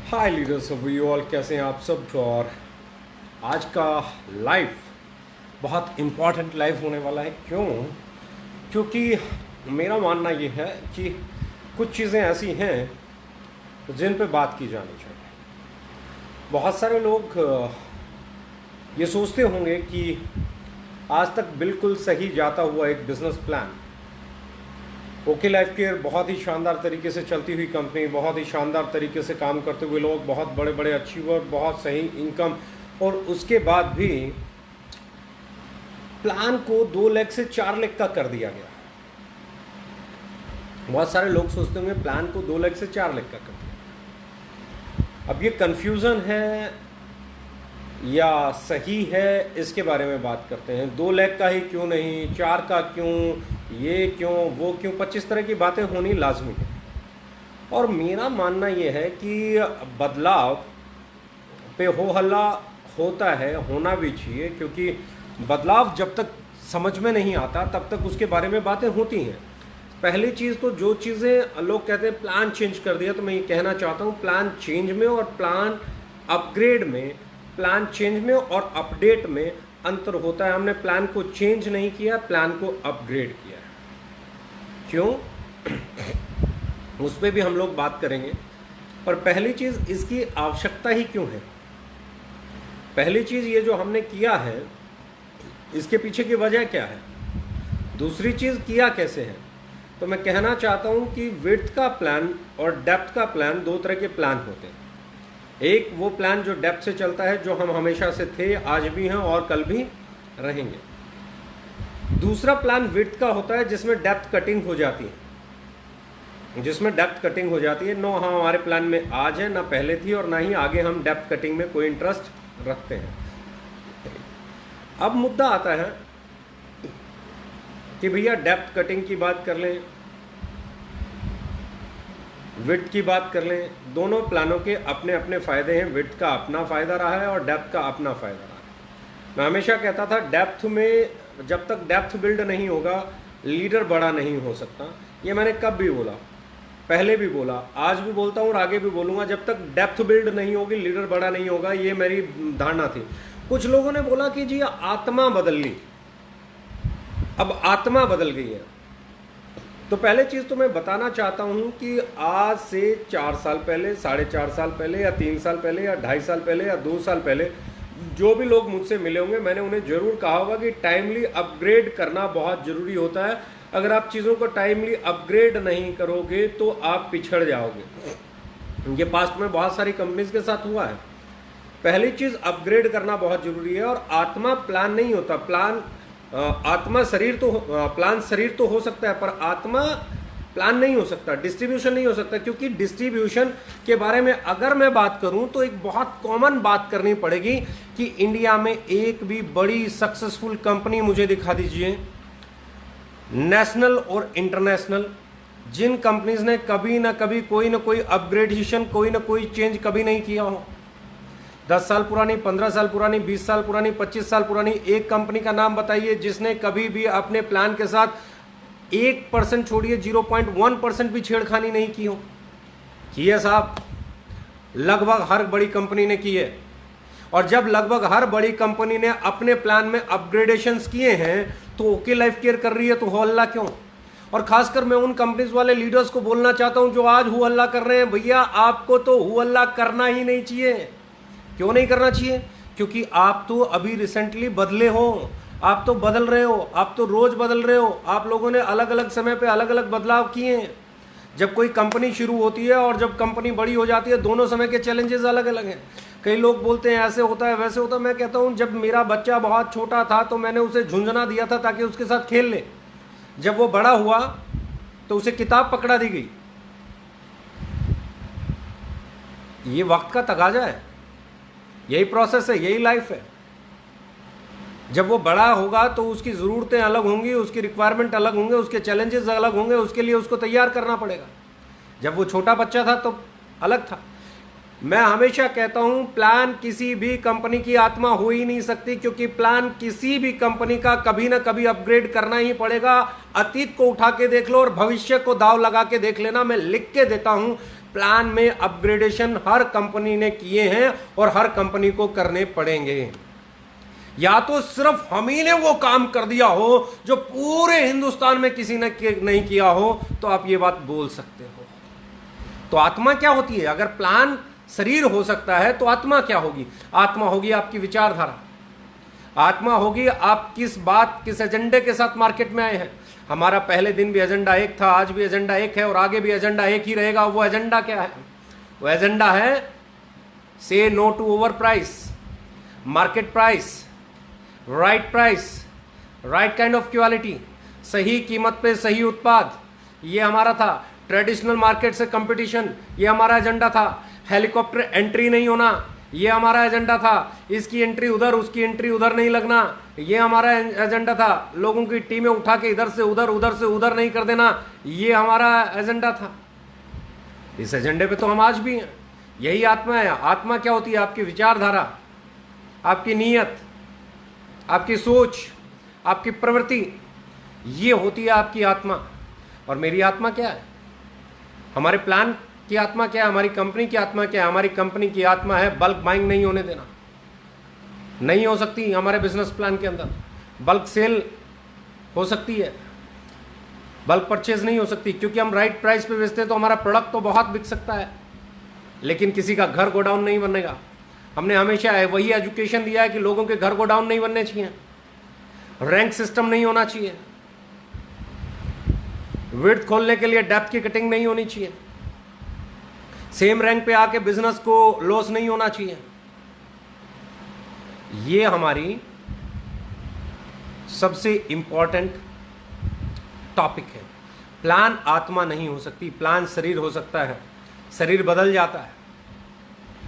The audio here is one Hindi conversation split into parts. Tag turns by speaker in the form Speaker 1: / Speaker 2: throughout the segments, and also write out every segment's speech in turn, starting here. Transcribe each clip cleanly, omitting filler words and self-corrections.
Speaker 1: Hi leaders of you all, कैसे हैं आप सब। और आज का लाइफ बहुत इम्पॉर्टेंट लाइफ होने वाला है। क्योंकि मेरा मानना ये है कि कुछ चीज़ें ऐसी हैं जिन पे बात की जानी चाहिए। बहुत सारे लोग ये सोचते होंगे कि आज तक बिल्कुल सही जाता हुआ एक business plan, okay life care बहुत ही शानदार तरीके से चलती हुई कंपनी, बहुत ही शानदार तरीके से काम करते हुए लोग, बहुत बड़े बड़े अचीवर, बहुत सही इनकम, और उसके बाद भी प्लान को 2 लाख से 4 लाख का कर दिया गया। बहुत सारे लोग सोचते होंगे प्लान को 2 लाख से 4 लाख का कर दिया। अब ये कंफ्यूजन है या सही है, इसके बारे में बात करते हैं। 2 लाख का ही क्यों नहीं, 4 का क्यों, ये क्यों, वो क्यों, 25 तरह की बातें होनी लाजमी है। और मेरा मानना ये है कि बदलाव पे हो हल्ला होता है, होना भी चाहिए, क्योंकि बदलाव जब तक समझ में नहीं आता तब तक उसके बारे में बातें होती हैं। पहली चीज़ तो जो चीज़ें लोग कहते हैं प्लान चेंज कर दिया, तो मैं ये कहना चाहता हूँ प्लान चेंज में और प्लान अपग्रेड में, प्लान चेंज में और अपडेट में अंतर होता है। हमने प्लान को चेंज नहीं किया, प्लान को अपग्रेड किया है। क्यों, उस पर भी हम लोग बात करेंगे। पर पहली चीज़, इसकी आवश्यकता ही क्यों है। पहली चीज़, ये जो हमने किया है इसके पीछे की वजह क्या है। दूसरी चीज़, किया कैसे है। तो मैं कहना चाहता हूँ कि विड्थ का प्लान और डेप्थ का प्लान, 2 तरह के प्लान होते हैं। एक वो प्लान जो डेप्थ से चलता है, जो हम हमेशा से थे, आज भी हैं और कल भी रहेंगे। दूसरा प्लान विड्थ का होता है जिसमें डेप्थ कटिंग हो जाती है, जिसमें डेप्थ कटिंग हो जाती है। नो, हाँ, हमारे प्लान में आज है, ना पहले थी और ना ही आगे हम डेप्थ कटिंग में कोई इंटरेस्ट रखते हैं। अब मुद्दा आता है कि भैया डेप्थ कटिंग की बात कर लें, विड्थ की बात कर लें, दोनों प्लानों के अपने अपने फ़ायदे हैं। विड्थ का अपना फ़ायदा रहा है और डेप्थ का अपना फ़ायदा रहा है। मैं हमेशा कहता था डेप्थ में, जब तक डेप्थ बिल्ड नहीं होगा लीडर बड़ा नहीं हो सकता। ये मैंने कब भी बोला, पहले भी बोला, आज भी बोलता हूँ और आगे भी बोलूँगा। जब तक डेप्थ बिल्ड नहीं होगी लीडर बड़ा नहीं होगा, ये मेरी धारणा थी। कुछ लोगों ने बोला कि जी आत्मा बदल ली, अब आत्मा बदल गई है। तो पहले चीज़ तो मैं बताना चाहता हूँ कि आज से 4 साल पहले, 4.5 साल पहले, या 3 साल पहले, या 2.5 साल पहले, या 2 साल पहले जो भी लोग मुझसे मिले होंगे, मैंने उन्हें ज़रूर कहा होगा कि टाइमली अपग्रेड करना बहुत ज़रूरी होता है। अगर आप चीज़ों को टाइमली अपग्रेड नहीं करोगे तो आप पिछड़ जाओगे। ये पास्ट में बहुत सारी कंपनीज के साथ हुआ है। पहली चीज़, अपग्रेड करना बहुत ज़रूरी है। और आत्मा प्लान नहीं होता। प्लान आत्मा शरीर तो, प्लान शरीर तो हो सकता है, पर आत्मा प्लान नहीं हो सकता, डिस्ट्रीब्यूशन नहीं हो सकता। क्योंकि डिस्ट्रीब्यूशन के बारे में अगर मैं बात करूं तो एक बहुत कॉमन बात करनी पड़ेगी कि इंडिया में एक भी बड़ी सक्सेसफुल कंपनी मुझे दिखा दीजिए, नेशनल और इंटरनेशनल, जिन कंपनीज ने कभी ना कभी कोई ना कोई अपग्रेडेशन, कोई ना कोई चेंज कभी नहीं किया हो। 10 साल पुरानी, 15 साल पुरानी, 20 साल पुरानी, 25 साल पुरानी, एक कंपनी का नाम बताइए जिसने कभी भी अपने प्लान के साथ 1% छोड़िए, 0.1% भी छेड़खानी नहीं की हो। की है साहब, लगभग हर बड़ी कंपनी ने की है। और जब लगभग हर बड़ी कंपनी ने अपने प्लान में अपग्रेडेशंस किए हैं तो ओके लाइफ केयर कर रही है, तो हो हल्ला क्यों। और खासकर मैं उन कंपनीज वाले लीडर्स को बोलना चाहता हूं जो आज हो हल्ला कर रहे हैं, भैया आपको तो हो हल्ला करना ही नहीं चाहिए। क्यों नहीं करना चाहिए? क्योंकि आप तो अभी रिसेंटली बदले हो, आप तो बदल रहे हो, आप तो रोज बदल रहे हो। आप लोगों ने अलग अलग समय पे अलग अलग बदलाव किए हैं। जब कोई कंपनी शुरू होती है और जब कंपनी बड़ी हो जाती है, दोनों समय के चैलेंजेस अलग अलग हैं। कई लोग बोलते हैं ऐसे होता है, वैसे होता है। मैं कहता हूँ जब मेरा बच्चा बहुत छोटा था तो मैंने उसे झुंझुना दिया था ताकि उसके साथ खेल ले। जब वो बड़ा हुआ तो उसे किताब पकड़ा दी गई। ये वक्त का तकाजा है, यही प्रोसेस है, यही लाइफ है। जब वो बड़ा होगा तो उसकी ज़रूरतें अलग होंगी, उसकी रिक्वायरमेंट अलग होंगे, उसके चैलेंजेस अलग होंगे, उसके लिए उसको तैयार करना पड़ेगा। जब वो छोटा बच्चा था तो अलग था। मैं हमेशा कहता हूं प्लान किसी भी कंपनी की आत्मा हो ही नहीं सकती, क्योंकि प्लान किसी भी कंपनी का कभी ना कभी अपग्रेड करना ही पड़ेगा। अतीत को उठा के देख लो और भविष्य को दाव लगा के देख लेना। मैं लिख के देता हूं प्लान में अपग्रेडेशन हर कंपनी ने किए हैं और हर कंपनी को करने पड़ेंगे। या तो सिर्फ हम ही ने वो काम कर दिया हो जो पूरे हिंदुस्तान में किसी ने नहीं किया हो, तो आप ये बात बोल सकते हो। तो आत्मा क्या होती है? अगर प्लान शरीर हो सकता है तो आत्मा क्या होगी? आत्मा होगी आपकी विचारधारा। आत्मा होगी आप किस बात, किस एजेंडे के साथ मार्केट में आए हैं। हमारा पहले दिन भी एजेंडा एक था, आज भी एजेंडा एक है और आगे भी एजेंडा एक ही रहेगा। वो एजेंडा क्या है? वो एजेंडा है say no to over price, market price, right price, right kind of quality, सही कीमत पे सही उत्पाद, ये हमारा था। ट्रेडिशनल मार्केट से कंपटीशन, ये हमारा एजेंडा था। हेलीकॉप्टर एंट्री नहीं होना, ये हमारा एजेंडा था। इसकी एंट्री उधर, उसकी एंट्री उधर नहीं लगना, ये हमारा एजेंडा था। लोगों की टीमें उठा के इधर से उधर, उधर से उधर नहीं कर देना, ये हमारा एजेंडा था। इस एजेंडे पे तो हम आज भी हैं। यही आत्मा है। आत्मा क्या होती है? आपकी विचारधारा, आपकी नीयत, आपकी सोच, आपकी प्रवृत्ति, ये होती है आपकी आत्मा। और मेरी आत्मा क्या है? हमारे प्लान की आत्मा क्या है? हमारी कंपनी की आत्मा क्या है? हमारी कंपनी की आत्मा है बल्क बाइंग नहीं होने देना। नहीं हो सकती हमारे बिजनेस प्लान के अंदर। बल्क सेल हो सकती है, बल्क परचेज नहीं हो सकती, क्योंकि हम राइट प्राइस पे बेचते हैं तो हमारा प्रोडक्ट तो बहुत बिक सकता है, लेकिन किसी का घर गोडाउन नहीं बनेगा। हमने हमेशा वही एजुकेशन दिया है कि लोगों के घर गोडाउन नहीं बनने चाहिए, रैंक सिस्टम नहीं होना चाहिए, विड्थ खोलने के लिए डेप्थ की कटिंग नहीं होनी चाहिए, सेम रैंक पे आके बिजनेस को लॉस नहीं होना चाहिए। ये हमारी सबसे इंपॉर्टेंट टॉपिक है। प्लान आत्मा नहीं हो सकती, प्लान शरीर हो सकता है। शरीर बदल जाता है,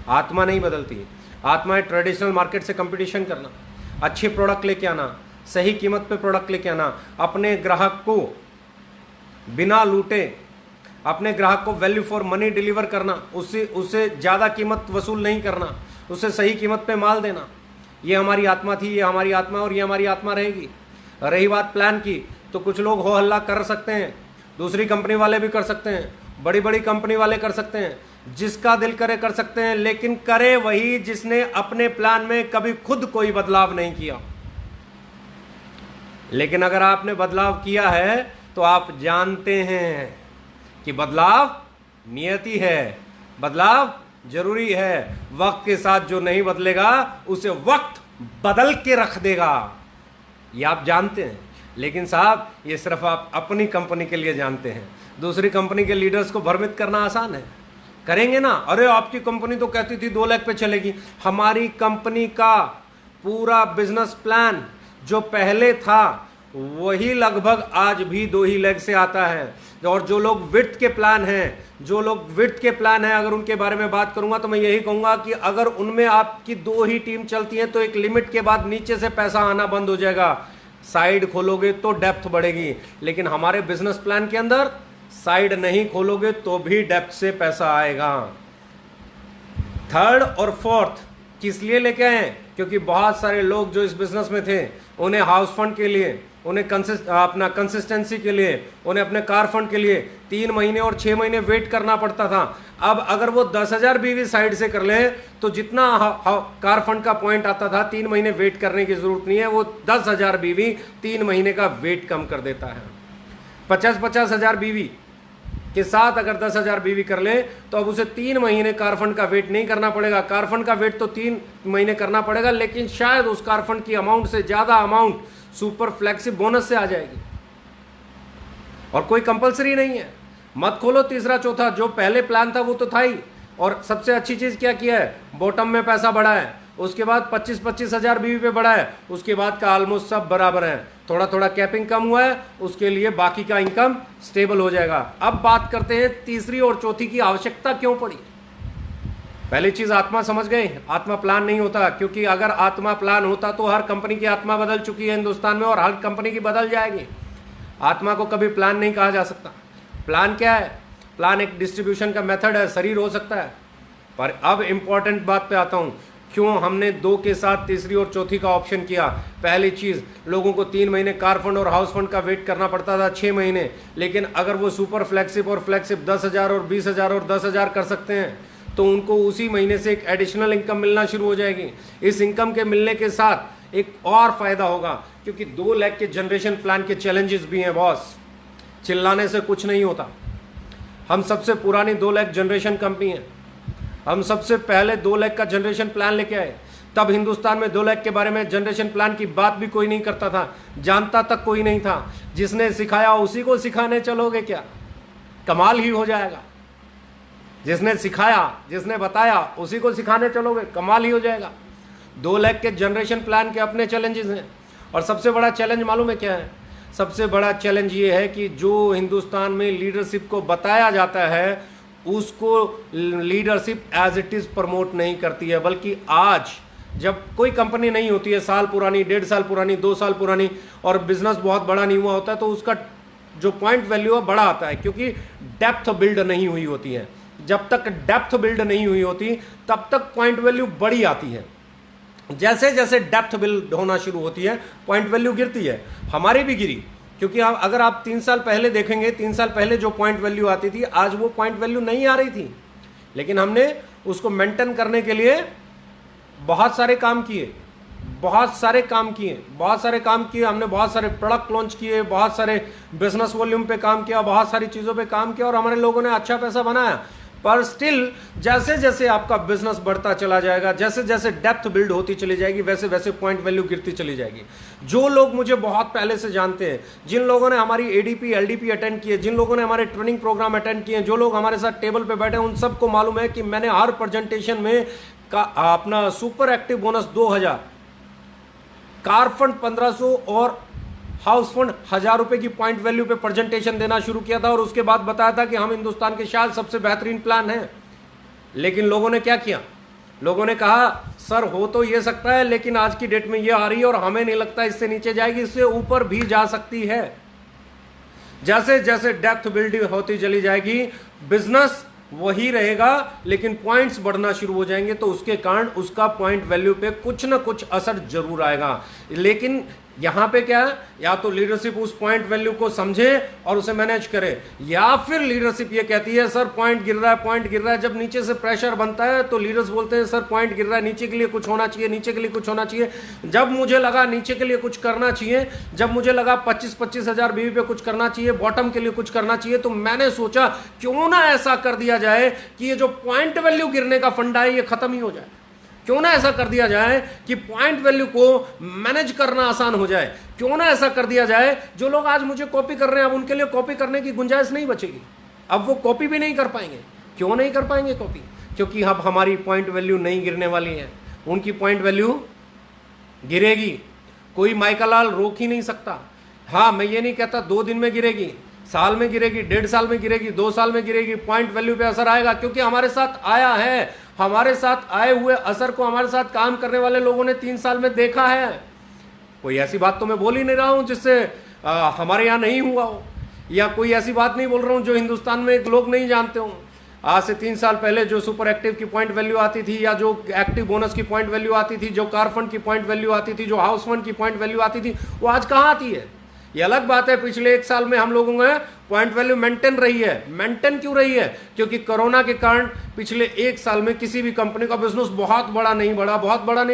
Speaker 1: आत्मा नहीं बदलती। आत्मा है ट्रेडिशनल मार्केट से कंपटीशन करना, अच्छे प्रोडक्ट लेके आना, सही कीमत पे प्रोडक्ट लेके आना, अपने ग्राहक को बिना लूटे, अपने ग्राहक को वैल्यू फॉर मनी डिलीवर करना, उससे ज़्यादा कीमत वसूल नहीं करना, उससे सही कीमत पे माल देना। ये हमारी आत्मा थी, ये हमारी आत्मा और ये हमारी आत्मा रहेगी। रही बात प्लान की, तो कुछ लोग हो हल्ला कर सकते हैं, दूसरी कंपनी वाले भी कर सकते हैं, बड़ी बड़ी कंपनी वाले कर सकते हैं, जिसका दिल करे कर सकते हैं, लेकिन करे वही जिसने अपने प्लान में कभी खुद कोई बदलाव नहीं किया। लेकिन अगर आपने बदलाव किया है तो आप जानते हैं कि बदलाव नियति है, बदलाव जरूरी है। वक्त के साथ जो नहीं बदलेगा उसे वक्त बदल के रख देगा, ये आप जानते हैं। लेकिन साहब ये सिर्फ आप अपनी कंपनी के लिए जानते हैं, दूसरी कंपनी के लीडर्स को भ्रमित करना आसान है। करेंगे ना, अरे आपकी कंपनी तो कहती थी 2 लाख पे चलेगी। हमारी कंपनी का पूरा बिजनेस प्लान जो पहले था वही लगभग आज भी 2 ही लेग से आता है। और जो लोग विड्थ के प्लान हैं, अगर उनके बारे में बात करूंगा तो मैं यही कहूंगा कि अगर उनमें आपकी 2 ही टीम चलती है तो एक लिमिट के बाद नीचे से पैसा आना बंद हो जाएगा। साइड खोलोगे तो डेप्थ बढ़ेगी, लेकिन हमारे बिजनेस प्लान के अंदर साइड नहीं खोलोगे तो भी डेप्थ से पैसा आएगा। थर्ड और फोर्थ किस लिए लेके आए? क्योंकि बहुत सारे लोग जो इस बिजनेस में थे, उन्हें हाउस फंड के लिए, उन्हें अपना कंसिस्टेंसी के लिए, उन्हें अपने कार फंड के लिए 3 महीने और 6 महीने वेट करना पड़ता था। अब अगर वो 10,000 बीवी साइड से कर ले तो जितना कार फंड का पॉइंट आता था 3 महीने वेट करने की जरूरत नहीं है, वो 10,000 बीवी 3 महीने का वेट कम कर देता है। 50,000 बीवी के साथ अगर 10,000 बीवी कर ले तो अब उसे 3 महीने कार फंड का वेट नहीं करना पड़ेगा। कार फंड का वेट तो 3 महीने करना पड़ेगा, लेकिन शायद उस कार फंड की अमाउंट से ज्यादा अमाउंट सुपर फ्लैक्सी बोनस से आ जाएगी, और कोई कंपलसरी नहीं है। मत खोलो तीसरा चौथा, जो पहले प्लान था वो तो था ही। और सबसे अच्छी चीज क्या किया है? बॉटम में पैसा बढ़ा है, उसके बाद 25,000 बीवी पे बढ़ा है, उसके बाद का ऑलमोस्ट सब बराबर है। थोड़ा थोड़ा कैपिंग कम हुआ है, उसके लिए बाकी का इनकम स्टेबल हो जाएगा। अब बात करते हैं तीसरी और चौथी की आवश्यकता क्यों पड़ी। पहली चीज आत्मा समझ गए, आत्मा प्लान नहीं होता, क्योंकि अगर आत्मा प्लान होता तो हर कंपनी की आत्मा बदल चुकी है हिंदुस्तान में, और हर कंपनी की बदल जाएगी। आत्मा को कभी प्लान नहीं कहा जा सकता। प्लान क्या है? प्लान एक डिस्ट्रीब्यूशन का मेथड है, शरीर हो सकता है। पर अब इंपॉर्टेंट बात पे आता हूं, क्यों हमने 2 के साथ तीसरी और चौथी का ऑप्शन किया? पहली चीज़, लोगों को 3 महीने कार फंड और हाउस फंड का वेट करना पड़ता था 6 महीने, लेकिन अगर वो सुपर फ्लैगशिप और फ्लैगशिप 10,000 और 20,000 और 10,000 कर सकते हैं तो उनको उसी महीने से एक एडिशनल इनकम मिलना शुरू हो जाएगी। इस इनकम के मिलने के साथ एक और फायदा होगा, क्योंकि 2 लाख के जनरेशन प्लान के चैलेंजेस भी हैं बॉस। चिल्लाने से कुछ नहीं होता। हम सबसे पुरानी 2 लाख जनरेशन कंपनी है। हम सबसे पहले 2 लाख का जनरेशन प्लान लेके आए। तब हिंदुस्तान में 2 लाख के बारे में जनरेशन प्लान की बात भी कोई नहीं करता था, जानता तक कोई नहीं था। जिसने सिखाया उसी को सिखाने चलोगे क्या? कमाल ही हो जाएगा। जिसने सिखाया, जिसने बताया, उसी को सिखाने चलोगे, कमाल ही हो जाएगा। 2 लाख के जनरेशन प्लान के अपने चैलेंजेस हैं। और सबसे बड़ा चैलेंज मालूम है क्या है? सबसे बड़ा चैलेंज ये है कि जो हिंदुस्तान में लीडरशिप को बताया जाता है उसको leadership as it is promote नहीं करती है, बल्कि आज जब कोई कंपनी नहीं होती है, साल पुरानी, 1.5 साल पुरानी, 2 साल पुरानी, और बिजनेस बहुत बड़ा नहीं हुआ होता है, तो उसका जो पॉइंट वैल्यू है बड़ा आता है, क्योंकि डेप्थ बिल्ड नहीं हुई होती है। जब तक डेप्थ बिल्ड नहीं हुई होती तब तक पॉइंट वैल्यू बड़ी आती है। जैसे जैसे डेप्थ बिल्ड होना शुरू होती है पॉइंट वैल्यू गिरती है। हमारी भी गिरी, क्योंकि अगर आप 3 साल पहले देखेंगे, 3 साल पहले जो पॉइंट वैल्यू आती थी, आज वो पॉइंट वैल्यू नहीं आ रही थी, लेकिन हमने उसको मेंटेन करने के लिए बहुत सारे काम किए, हमने बहुत सारे प्रोडक्ट लॉन्च किए, बहुत सारे बिजनेस वॉल्यूम पे काम किया, बहुत सारी चीज़ों पे काम किया, और हमारे लोगों ने अच्छा पैसा बनाया। पर स्टिल जैसे जैसे आपका बिजनेस बढ़ता चला जाएगा, जैसे जैसे डेप्थ बिल्ड होती चली जाएगी, वैसे वैसे पॉइंट वैल्यू गिरती चली जाएगी। जो लोग मुझे बहुत पहले से जानते हैं, जिन लोगों ने हमारी एडीपी एलडीपी अटेंड किए, जिन लोगों ने हमारे ट्रेनिंग प्रोग्राम अटेंड किए, जो लोग हमारे साथ टेबल पे बैठे हैं, उन सबको मालूम है कि मैंने हर प्रेजेंटेशन में अपना super active bonus 2,000, car fund 1,500 और हाउस फंड 1,000 रुपए की पॉइंट वैल्यू पे प्रेजेंटेशन देना शुरू किया था, और उसके बाद बताया था कि हम हिंदुस्तान के शायद सबसे बेहतरीन प्लान है। लेकिन लोगों ने क्या किया? लोगों ने कहा सर हो तो ये सकता है, लेकिन आज की डेट में ये आ रही है और हमें नहीं लगता इससे नीचे जाएगी, इससे ऊपर भी जा सकती है। जैसे जैसे डेप्थ बिल्डिंग होती चली जाएगी, बिजनेस वही रहेगा, लेकिन पॉइंट्स बढ़ना शुरू हो जाएंगे, तो उसके कारण उसका पॉइंट वैल्यू पे कुछ ना कुछ असर जरूर आएगा। लेकिन यहां पे क्या है, या तो लीडरशिप उस पॉइंट वैल्यू को समझे और उसे मैनेज करे, या फिर लीडरशिप ये कहती है सर पॉइंट गिर रहा है, पॉइंट गिर रहा है। जब नीचे से प्रेशर बनता है तो लीडर्स बोलते हैं सर पॉइंट गिर रहा है, नीचे के लिए कुछ होना चाहिए, नीचे के लिए कुछ होना चाहिए। जब मुझे लगा नीचे के लिए कुछ करना चाहिए, जब मुझे लगा 25-25 हजार बीवी पे कुछ करना चाहिए, बॉटम के लिए कुछ करना चाहिए, तो मैंने सोचा क्यों ना ऐसा कर दिया जाए कि ये जो पॉइंट वैल्यू गिरने का फंडा है ये खत्म ही हो जाए। क्यों ना ऐसा कर दिया जाए कि पॉइंट वैल्यू को मैनेज करना आसान हो जाए। क्यों ना ऐसा कर दिया जाए, जो लोग आज मुझे कॉपी कर रहे हैं अब उनके लिए कॉपी करने की गुंजाइश नहीं बचेगी, अब वो कॉपी भी नहीं कर पाएंगे। क्यों नहीं कर पाएंगे कॉपी? क्योंकि अब हमारी पॉइंट वैल्यू नहीं गिरने वाली है, उनकी पॉइंट वैल्यू गिरेगी। कोई माइकलाल रोक ही नहीं सकता। हाँ, मैं ये नहीं कहता 2 दिन में गिरेगी, साल में गिरेगी, 1.5 साल में गिरेगी, 2 साल में गिरेगी, पॉइंट वैल्यू पे असर आएगा, क्योंकि हमारे साथ आया है। हमारे साथ आए हुए असर को हमारे साथ काम करने वाले लोगों ने 3 साल में देखा है। कोई ऐसी बात तो मैं बोल ही नहीं रहा हूं जिससे हमारे यहां नहीं हुआ हो, या कोई ऐसी बात नहीं बोल रहा हूं जो हिंदुस्तान में लोग नहीं जानते हो। आज से 3 साल पहले जो सुपर एक्टिव की पॉइंट वैल्यू आती थी, या जो एक्टिव बोनस की पॉइंट वैल्यू आती थी, जो कार फंड की पॉइंट वैल्यू आती थी, जो हाउस फंड की पॉइंट वैल्यू आती थी, वो आज कहां आती है? ये अलग बात है। पिछले 1 साल में हम लोगों में पॉइंट वैल्यू मेंटेन रही है। मेंटेन क्यों रही है? क्योंकि कोरोना के कारण पिछले 1 साल में किसी भी कंपनी का बिजनेस बहुत बड़ा नहीं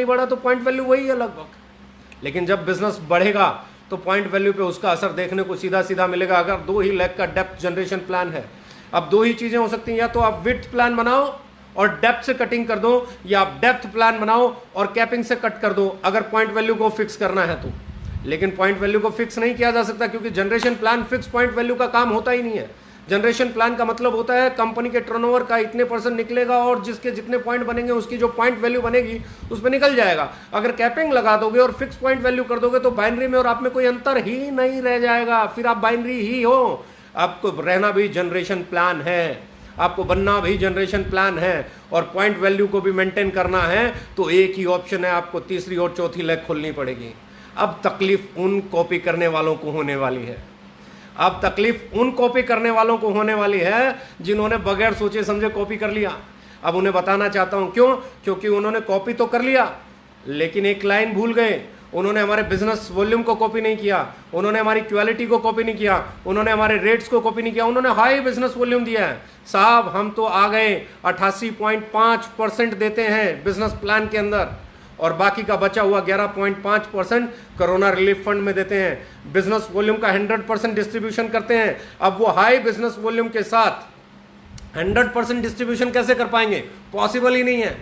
Speaker 1: बढ़ा, तो पॉइंट वैल्यू वही है लगभग। लेकिन जब बिजनेस बढ़ेगा तो पॉइंट वैल्यू पे उसका असर देखने को सीधा सीधा मिलेगा। अगर 2 ही लाख का डेप्थ जनरेशन प्लान है, अब 2 ही चीजें हो सकती हैं, या तो आप विड्थ प्लान बनाओ और डेप्थ से कटिंग कर दो, या आप डेप्थ प्लान बनाओ और कैपिंग से कट कर दो, अगर पॉइंट वैल्यू को फिक्स करना है तो। लेकिन पॉइंट वैल्यू को फिक्स नहीं किया जा सकता, क्योंकि generation plan fix point value का काम होता ही नहीं है। जनरेशन प्लान का मतलब होता है कंपनी के टर्नओवर का इतने % निकलेगा, और जिसके जितने पॉइंट बनेंगे उसकी जो पॉइंट वैल्यू बनेगी उस पर निकल जाएगा। अगर कैपिंग लगा दोगे और फिक्स पॉइंट वैल्यू कर दोगे तो बाइनरी में और आप में कोई अंतर ही नहीं रह जाएगा, फिर आप बाइनरी ही हो। आपको रहना भी जनरेशन प्लान है, आपको बनना भी जनरेशन प्लान है, और पॉइंट वैल्यू को भी मेंटेन करना है, तो एक ही ऑप्शन है, आपको तीसरी और चौथी लेग खोलनी पड़ेगी। अब तकलीफ उन कॉपी करने वालों को होने वाली है, अब तकलीफ उन कॉपी करने वालों को होने वाली है जिन्होंने बगैर सोचे समझे कॉपी कर लिया। अब उन्हें बताना चाहता हूं क्यों, क्योंकि उन्होंने कॉपी तो कर लिया लेकिन एक लाइन भूल गए। उन्होंने हमारे बिजनेस वॉल्यूम को कॉपी नहीं किया, उन्होंने हमारी क्वालिटी को कॉपी नहीं किया, उन्होंने हमारे रेट्स को कॉपी नहीं किया, उन्होंने हाई बिजनेस वॉल्यूम दिया है। साहब हम तो आ गए 88.5% देते हैं बिजनेस प्लान के अंदर, और बाकी का बचा हुआ 11.5% कोरोना रिलीफ फंड में देते हैं। बिजनेस वॉल्यूम का 100% डिस्ट्रीब्यूशन करते हैं। अब वो हाई बिजनेस वॉल्यूम के साथ 100% डिस्ट्रीब्यूशन कैसे कर पाएंगे? पॉसिबल ही नहीं है,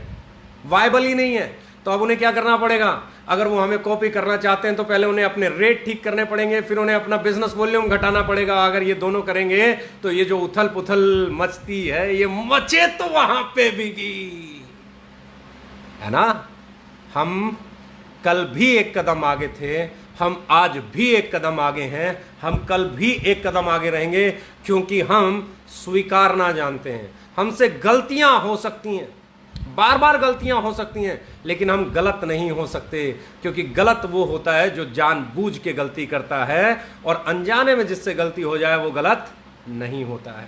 Speaker 1: वायबल ही नहीं है। तो अब उन्हें क्या करना पड़ेगा? अगर वो हमें कॉपी करना चाहते हैं तो पहले उन्हें अपने रेट ठीक करने पड़ेंगे, फिर उन्हें अपना बिजनेस वॉल्यूम घटाना पड़ेगा। अगर ये दोनों करेंगे तो ये जो उथल पुथल मचती है, ये मचे तो वहां पे बिकी, है ना। हम कल भी एक कदम आगे थे, हम आज भी एक कदम आगे हैं, हम कल भी एक कदम आगे रहेंगे, क्योंकि हम स्वीकारना जानते हैं। हमसे गलतियां हो सकती हैं, बार बार गलतियां हो सकती हैं, लेकिन हम गलत नहीं हो सकते, क्योंकि गलत वो होता है जो जानबूझ के गलती करता है, और अनजाने में जिससे गलती हो जाए वो गलत नहीं होता है।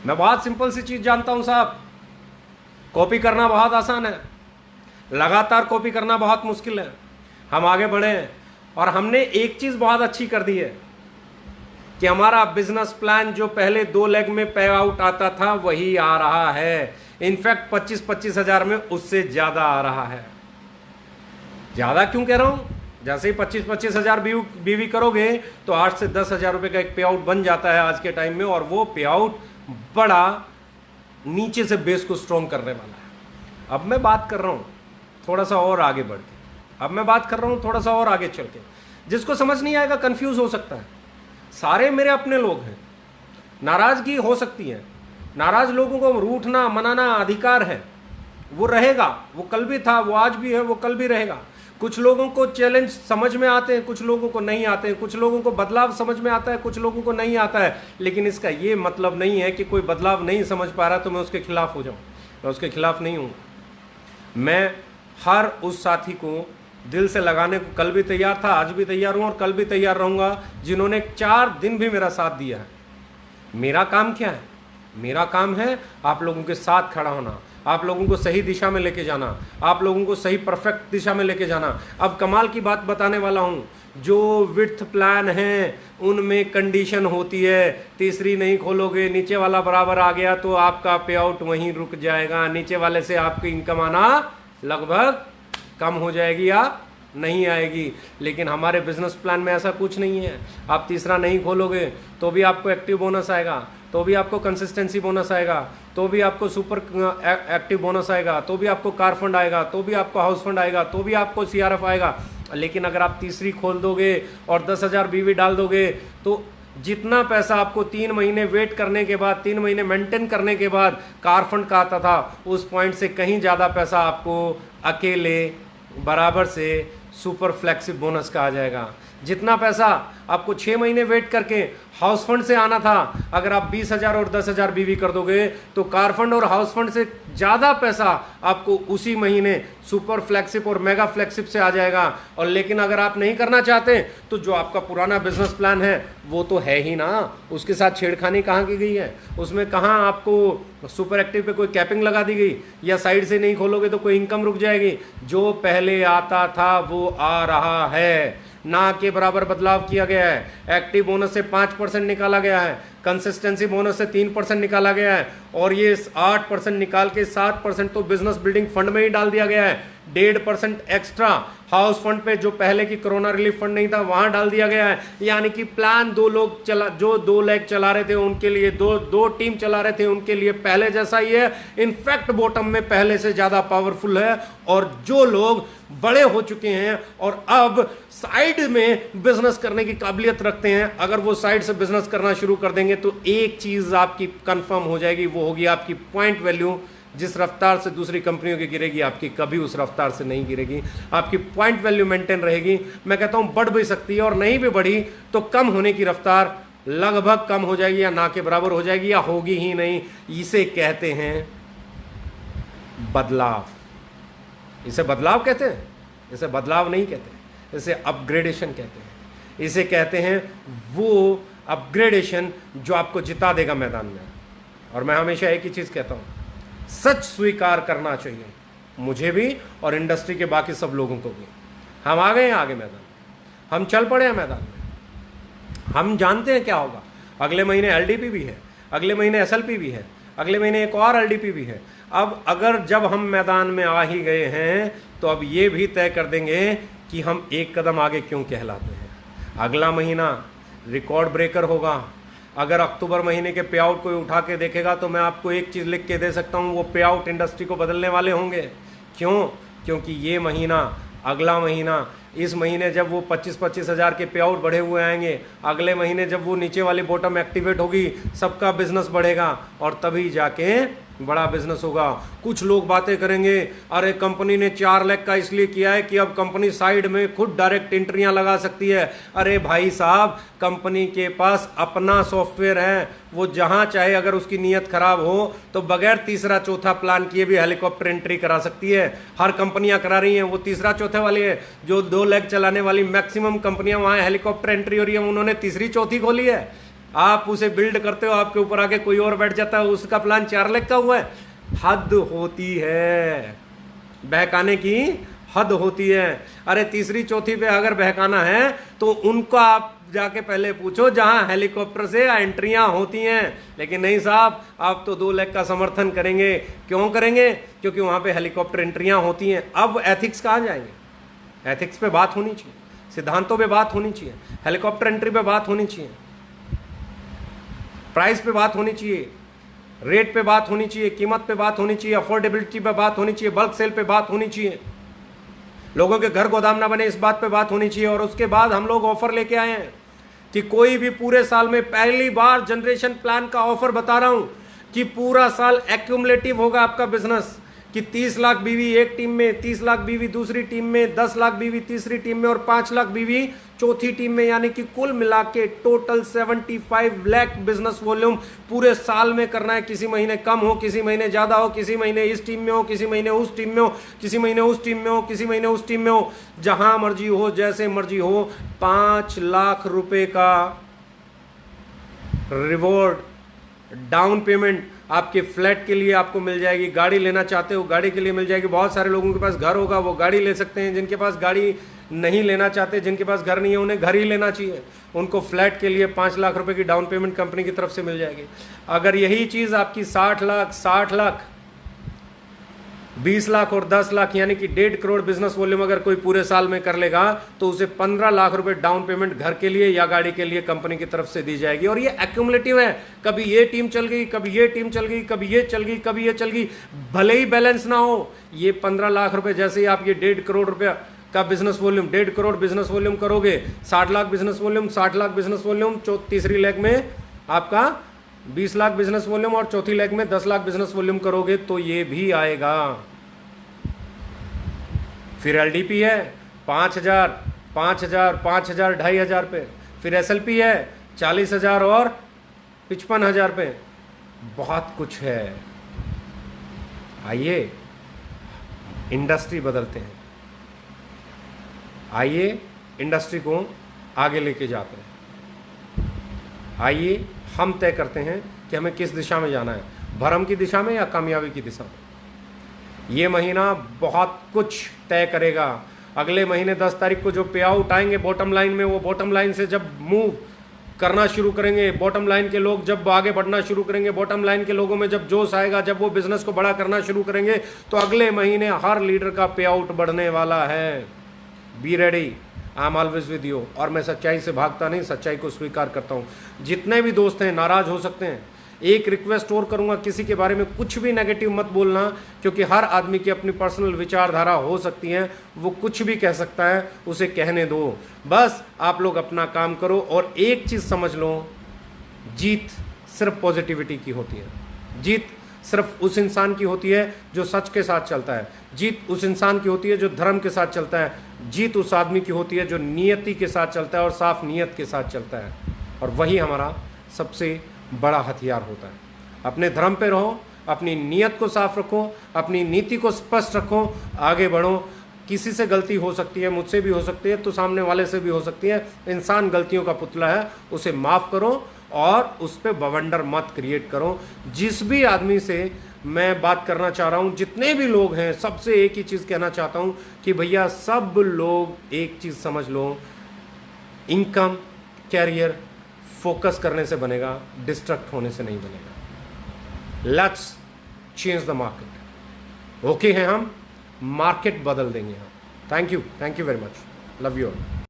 Speaker 1: मैं बहुत सिंपल सी चीज जानता हूं साहब, कॉपी करना बहुत आसान है, लगातार कॉपी करना बहुत मुश्किल है। हम आगे बढ़े हैं और हमने एक चीज बहुत अच्छी कर दी है कि हमारा बिजनेस प्लान जो पहले 2 लेग में पे आउट आता था वही आ रहा है। इनफैक्ट 25-25 हजार में उससे ज्यादा आ रहा है। ज्यादा क्यों कह रहा हूं? जैसे ही 25-25 हजार बीवी करोगे तो 8 से 10 हजार रुपए का एक पे आउट बन जाता है आज के टाइम में, और वो पे आउट बड़ा नीचे से बेस को स्ट्रॉन्ग करने वाला है। अब मैं बात कर रहा हूं थोड़ा सा और आगे बढ़ के, अब मैं बात कर रहा हूं थोड़ा सा और आगे चल के। जिसको समझ नहीं आएगा कंफ्यूज हो सकता है। सारे मेरे अपने लोग हैं, नाराजगी हो सकती है, नाराज लोगों को रूठना मनाना अधिकार है, वो रहेगा, वो कल भी था, वो आज भी है, वो कल भी रहेगा। कुछ लोगों को चैलेंज समझ में आते हैं, कुछ लोगों को नहीं आते हैं, कुछ लोगों को बदलाव समझ में आता है, कुछ लोगों को नहीं आता है। लेकिन इसका ये मतलब नहीं है कि कोई बदलाव नहीं समझ पा रहा तो मैं उसके खिलाफ हो जाऊं। मैं उसके खिलाफ नहीं हूं। मैं हर उस साथी को दिल से लगाने को कल भी तैयार था, आज भी तैयार हूं और कल भी तैयार रहूंगा, जिन्होंने 4 दिन भी मेरा साथ दिया है। मेरा काम क्या है? मेरा काम है आप लोगों के साथ खड़ा होना, आप लोगों को सही दिशा में लेके जाना, आप लोगों को सही परफेक्ट दिशा में लेके जाना। अब कमाल की बात बताने वाला हूं, जो विड्थ प्लान है उनमें कंडीशन होती है, तीसरी नहीं खोलोगे, नीचे वाला बराबर आ गया तो आपका पे आउट वहीं रुक जाएगा, नीचे वाले से आपकी इनकम आना लगभग कम हो जाएगी या नहीं आएगी। लेकिन हमारे बिजनेस प्लान में ऐसा कुछ नहीं है। आप तीसरा नहीं खोलोगे तो भी आपको एक्टिव बोनस आएगा, तो भी आपको कंसिस्टेंसी बोनस आएगा, तो भी आपको सुपर एक्टिव बोनस आएगा, तो भी आपको कार फंड आएगा, तो भी आपको हाउस फंड आएगा, तो भी आपको सीआरएफ आएगा। लेकिन अगर आप तीसरी खोल दोगे और 10,000 बीवी डाल दोगे तो जितना पैसा आपको 3 महीने वेट करने के बाद, 3 महीने मेंटेन करने के बाद कार फंड का आता था, उस पॉइंट से कहीं ज़्यादा पैसा आपको अकेले बराबर से सुपर फ्लेक्सिब बोनस का आ जाएगा। जितना पैसा आपको 6 महीने वेट करके हाउस फंड से आना था, अगर आप 20,000 और 10,000 बीवी कर दोगे तो कार फंड और हाउस फंड से ज़्यादा पैसा आपको उसी महीने सुपर फ्लैगशिप और मेगा फ्लैगशिप से आ जाएगा। और लेकिन अगर आप नहीं करना चाहते तो जो आपका पुराना बिजनेस प्लान है वो तो है ही ना, उसके साथ छेड़खानी कहाँ की गई है? उसमें कहाँ आपको सुपर एक्टिव पे कोई कैपिंग लगा दी गई, या साइड से नहीं खोलोगे तो कोई इनकम रुक जाएगी? जो पहले आता था वो आ रहा है, ना के बराबर बदलाव किया गया है। एक्टिव बोनस से 5% निकाला गया है, कंसिस्टेंसी बोनस से 3% निकाला गया है, और ये 8% निकाल के 7% तो बिजनेस बिल्डिंग फंड में ही डाल दिया गया है। 1.5% एक्स्ट्रा हाउस फंड पे, जो पहले की कोरोना रिलीफ फंड नहीं था, वहां डाल दिया गया है। यानी कि प्लान 2 लेग चला रहे थे उनके लिए, दो टीम चला रहे थे उनके लिए पहले जैसा ही है, इनफैक्ट बॉटम में पहले से ज्यादा पावरफुल है। और जो लोग बड़े हो चुके हैं और अब साइड में बिजनेस करने की काबिलियत रखते हैं, अगर वो साइड से बिजनेस करना शुरू कर देंगे तो एक चीज आपकी कंफर्म हो जाएगी, वो होगी आपकी पॉइंट वैल्यू। जिस रफ्तार से दूसरी कंपनियों की गिरेगी, आपकी कभी उस रफ्तार से नहीं गिरेगी। आपकी पॉइंट वैल्यू मेंटेन रहेगी। मैं कहता हूं बढ़ भी सकती है, और नहीं भी बढ़ी तो कम होने की रफ्तार लगभग कम हो जाएगी, या ना के बराबर हो जाएगी, या होगी ही नहीं। इसे कहते हैं बदलाव। इसे बदलाव कहते हैं, इसे बदलाव नहीं कहते, इसे अपग्रेडेशन कहते हैं। इसे कहते हैं वो अपग्रेडेशन जो आपको जिता देगा मैदान में। और मैं हमेशा एक ही चीज कहता हूं, सच स्वीकार करना चाहिए, मुझे भी और इंडस्ट्री के बाकी सब लोगों को भी। हम आ गए हैं आगे मैदान में, हम चल पड़े हैं मैदान में, हम जानते हैं क्या होगा। अगले महीने एलडीपी भी है, अगले महीने एसएलपी भी है, अगले महीने एक और एलडीपी भी है। अब अगर जब हम मैदान में आ ही गए हैं तो अब ये भी तय कर देंगे कि हम एक कदम आगे क्यों कहलाते हैं। अगला महीना रिकॉर्ड ब्रेकर होगा। अगर अक्टूबर महीने के पे आउट कोई उठा के देखेगा तो मैं आपको एक चीज़ लिख के दे सकता हूँ, वो पे आउट इंडस्ट्री को बदलने वाले होंगे। क्यों? क्योंकि ये महीना, अगला महीना, इस महीने जब वो 25-25 हज़ार के पे आउट बढ़े हुए आएंगे, अगले महीने जब वो नीचे वाली बॉटम एक्टिवेट होगी, सबका बिजनेस बढ़ेगा और तभी जाके बड़ा बिजनेस होगा। कुछ लोग बातें करेंगे, अरे कंपनी ने 4 लाख का इसलिए किया है कि अब कंपनी साइड में खुद डायरेक्ट एंट्रियां लगा सकती है। अरे भाई साहब, कंपनी के पास अपना सॉफ्टवेयर है, वो जहां चाहे अगर उसकी नीयत खराब हो तो बगैर तीसरा चौथा प्लान किए भी हेलीकॉप्टर एंट्री करा सकती है। हर कंपनियां करा रही हैं, वो तीसरा चौथे वाली है। जो 2 लाख चलाने वाली मैक्सिमम कंपनियां, वहां हेलीकॉप्टर एंट्री हो रही है, उन्होंने तीसरी चौथी खोली है। आप उसे बिल्ड करते हो, आपके ऊपर आके कोई और बैठ जाता है, उसका प्लान 4 लाख का हुआ है। हद होती है, बहकाने की हद होती है। अरे तीसरी चौथी पे अगर बहकाना है तो उनको आप जाके पहले पूछो जहां हेलीकॉप्टर से एंट्रियां होती हैं। लेकिन नहीं साहब, आप तो 2 लाख का समर्थन करेंगे। क्यों करेंगे? क्योंकि वहां पे हेलीकॉप्टर एंट्रियां होती हैं। अब एथिक्स कहां जाएंगे? एथिक्स पे बात होनी चाहिए, सिद्धांतों पे बात होनी चाहिए, हेलीकॉप्टर एंट्री पे बात होनी चाहिए, प्राइस पे बात होनी चाहिए, रेट पे बात होनी चाहिए, कीमत पे बात होनी चाहिए, अफोर्डेबिलिटी पे बात होनी चाहिए, बल्क सेल पे बात होनी चाहिए, लोगों के घर गोदाम ना बने इस बात पे बात होनी चाहिए। और उसके बाद हम लोग ऑफर लेके आए हैं कि कोई भी पूरे साल में पहली बार जनरेशन प्लान का ऑफर बता रहा हूं कि पूरा साल एक्यूमुलेटिव होगा आपका बिजनेस, कि 30 लाख बीवी एक टीम में, 30 लाख बीवी दूसरी टीम में, 10 लाख बीवी तीसरी टीम में और 5 लाख बीवी चौथी टीम में, यानी कि कुल मिला के टोटल 75 लाख बिजनेस वॉल्यूम पूरे साल में करना है। किसी महीने कम हो, किसी महीने ज्यादा हो, किसी महीने इस टीम में हो, किसी महीने उस टीम में हो, किसी महीने उस टीम में हो, किसी महीने उस टीम में हो, जहां मर्जी हो, जैसे मर्जी हो। 5 लाख रुपए का रिवॉर्ड डाउन पेमेंट आपके फ्लैट के लिए आपको मिल जाएगी। गाड़ी लेना चाहते हो, गाड़ी के लिए मिल जाएगी। बहुत सारे लोगों के पास घर होगा, वो गाड़ी ले सकते हैं। जिनके पास गाड़ी नहीं लेना चाहते, जिनके पास घर नहीं है, उन्हें घर ही लेना चाहिए, उनको फ्लैट के लिए 5 लाख रुपए की डाउन पेमेंट कंपनी की तरफ से मिल जाएगी। अगर यही चीज़ आपकी 60 लाख, 60 लाख, 20 लाख और 10 लाख यानी कि 1.5 करोड़ बिजनेस वॉल्यूम अगर कोई पूरे साल में कर लेगा तो उसे 15 लाख रुपए डाउन पेमेंट घर के लिए या गाड़ी के लिए कंपनी की तरफ से दी जाएगी। और ये एक्यूमुलेटिव है, कभी ये टीम चल गई, कभी ये टीम चल गई, कभी ये चल गई, कभी ये चल गई, भले ही बैलेंस ना हो। ये 15 लाख रुपए जैसे ही आप ये 1.5 करोड़ रुपया का business volume, 1.5 crore business volume करोगे, 60 lakh business volume, 60 lakh business volume, तीसरी लेग में आपका 20 लाख बिजनेस वॉल्यूम और चौथी लेग में 10 लाख बिजनेस वॉल्यूम करोगे तो ये भी आएगा। फिर एलडीपी है 5,000, 5,000, 5,000, 2,500 पे। फिर एसएलपी है 40,000 और 55,000 पे। बहुत कुछ है। आइए इंडस्ट्री बदलते हैं, आइए इंडस्ट्री को आगे लेके जाते हैं। आइए हम तय करते हैं कि हमें किस दिशा में जाना है, भरम की दिशा में या कामयाबी की दिशा में। ये महीना बहुत कुछ तय करेगा। अगले महीने 10 तारीख को जो पे आउट आएंगे बॉटम लाइन में, वो बॉटम लाइन से जब मूव करना शुरू करेंगे, बॉटम लाइन के लोग जब आगे बढ़ना शुरू करेंगे, बॉटम लाइन के लोगों में जब जोश आएगा, जब वो बिजनेस को बड़ा करना शुरू करेंगे, तो अगले महीने हर लीडर का पे आउट बढ़ने वाला है। Be ready, I am always with you. और मैं सच्चाई से भागता नहीं, सच्चाई को स्वीकार करता हूँ। जितने भी दोस्त हैं नाराज हो सकते हैं, एक रिक्वेस्ट और करूंगा, किसी के बारे में कुछ भी नेगेटिव मत बोलना, क्योंकि हर आदमी की अपनी पर्सनल विचारधारा हो सकती है, वो कुछ भी कह सकता है, उसे कहने दो। बस आप लोग अपना काम करो और एक चीज़ समझ लो, जीत सिर्फ पॉजिटिविटी की होती है। जीत सिर्फ उस इंसान की होती है जो सच के साथ चलता है। जीत उस इंसान की होती है जो धर्म के साथ चलता है। जीत उस आदमी की होती है जो नियति के साथ चलता है और साफ नियत के साथ चलता है। और वही हमारा सबसे बड़ा हथियार होता है। अपने धर्म पे रहो, अपनी नियत को साफ रखो, अपनी नीति को स्पष्ट रखो, आगे बढ़ो। किसी से गलती हो सकती है, मुझसे भी हो सकती है, तो सामने वाले से भी हो सकती है। इंसान गलतियों का पुतला है, उसे माफ़ करो और उस पर बवंडर मत क्रिएट करो। जिस भी आदमी से मैं बात करना चाह रहा हूं जितने भी लोग हैं, सबसे एक ही चीज़ कहना चाहता हूं कि भैया सब लोग एक चीज़ समझ लो, इनकम कैरियर फोकस करने से बनेगा, डिस्ट्रैक्ट होने से नहीं बनेगा। Let's change the market. Okay हैं हम, मार्केट बदल देंगे हम। Thank you very much, love you all.